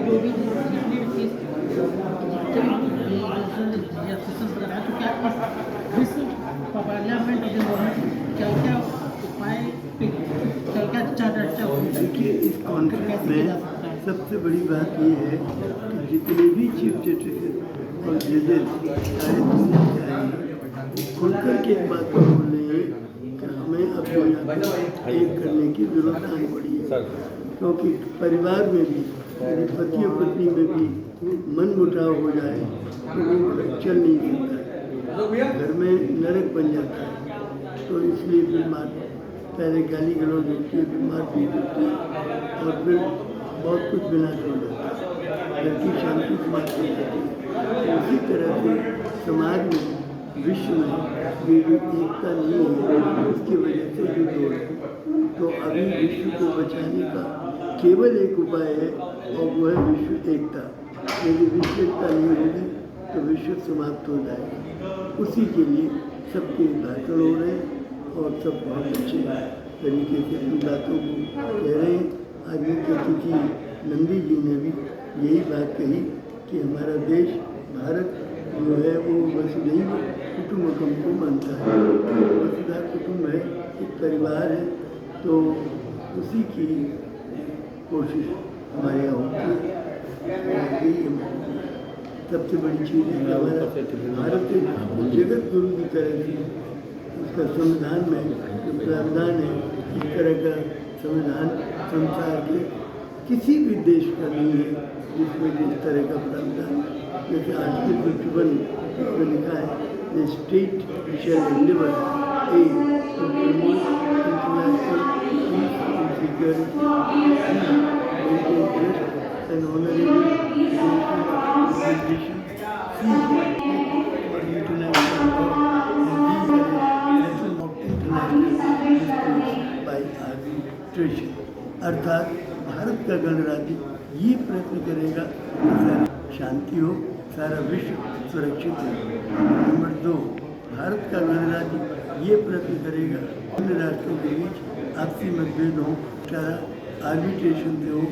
जो भी जितने भी केस सेशन वगैरह तो क्या विश्व पार्लियामेंट और गवर्नमेंट क्या क्या उपाय क्या क्या चर्चा देखिए, इस कॉन्फ्रेंस में सबसे बड़ी बात ये है कि जितने भी चीफ जस्टिस और जजेस सारे दुनिया के आए खुलकर के एक बात को बोल रहे हैं कि हमें अब एक करने की जरूरत आनी पड़ी है, क्योंकि परिवार में भी यदि पति और पत्नी में भी मन मुटाव हो जाए तो वो चल नहीं सकता है, घर में नरक बन जाता है। तो इसलिए बीमार पहले गाली गलौज होती है, बीमार भी होती है और फिर बहुत कुछ विनाश हो जाता है, घर की शांति समाप्त हो जाती है। उसी तरह से समाज में विश्व में ये जो एकता नहीं है उसकी वजह से युद्ध हो रहा है। तो अभी विश्व को बचाने का केवल एक उपाय है और वो है विश्व एकता। यदि विश्व एकता नहीं होगी तो विश्व समाप्त हो जाएगा। उसी के लिए सबके भाषण हो रहे हैं और सब बहुत अच्छे तरीके से अपनी बातों को कह रहे हैं। आज मुख्य अतिथि नंदी जी ने भी यही बात कही कि हमारा देश भारत जो है वो वसुधैव कुटुंबकम को मानता है। वसुधा कुटुंब है, एक परिवार है, तो उसी की कोशिश हमारे यहाँ होती है। यही सबसे बड़ी चीज़ है कि हमारा भारत एक जगत गुरु की तरह से उसका संविधान में जो प्रावधान है, इस तरह का संविधान संसार के किसी भी देश का नहीं है जिसमें जिस तरह का प्रावधान। जैसे आर्टिकल 51 उसमें लिखा है the state shall deliver a to promote international peace and security and honourable अर्थात भारत का गणराज्य ये प्रयत्न करेगा कि सारी शांति हो, सारा विश्व सुरक्षित हो। नंबर 2, भारत का गणराज्य ये प्रयत्न करेगा अन्य राष्ट्रों के बीच आपसी मतभेद हो, सारा आर्बिट्रेशन से हो,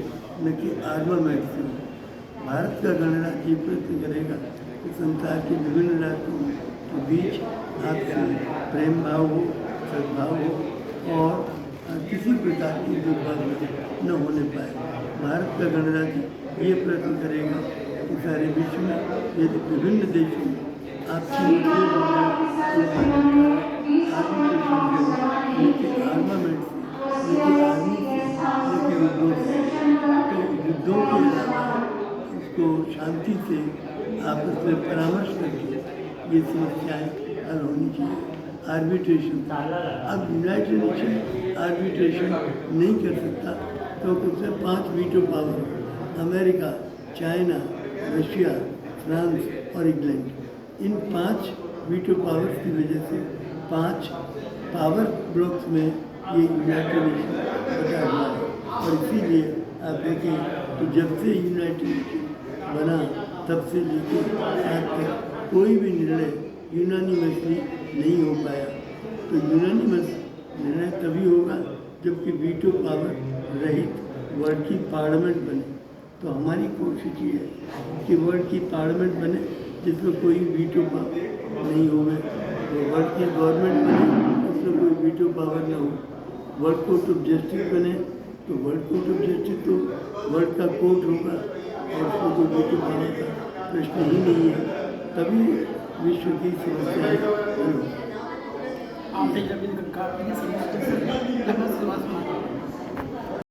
न कि आर्मामेंट से हो। भारत का गणराज्य ये प्रयत्न करेगा कि संसार के विभिन्न राष्ट्रों के बीच आपसी प्रेम भाव हो, सद्भाव हो और किसी प्रकार की भेदभाव न होने पाए। भारत का गणराज्य ये प्रयत्न करेगा कि सारे विश्व में यदि विभिन्न देशों में आपसी आर्मामेंट से, आर्मी से, युद्धों के अलावा इसको शांति से आपस में परामर्श करके ये समस्याएं हल होनी चाहिए। आर्बिट्रेशन, अब यूनाइटेड नेशन आर्बिट्रेशन नहीं कर सकता तो उसमें 5 veto power, America, China, Russia, France और इंग्लैंड, इन 5 वीटो पावर्स की वजह से 5 पावर ब्लॉक्स में ये यूनाइटेड नेशन बचा हुआ है। और इसीलिए आप देखें तो जब से यूनाइटेड नेशन बना तब से लेकर आज तक कोई भी निर्णय यूनानिमसली नहीं हो पाया। तो यूनानिमस निर्णय तभी होगा जबकि वीटो पावर रहित वर्ल्ड की पार्लियामेंट बने। तो हमारी कोशिश ये है कि वर्ल्ड की पार्लियामेंट बने जिसमें कोई वीटो पावर नहीं होगा। तो वर्ल्ड की गवर्नमेंट बने उसमें कोई वीटो पावर न हो। वर्ल्ड कोर्ट ऑफ जस्टिस बने तो वर्ल्ड कोर्ट ऑफ जस्टिस तो वर्ल्ड का कोर्ट होगा और उसमें कोई वीटो पावर का प्रश्न ही नहीं है। तभी विश्व की समस्याएं हल होगी।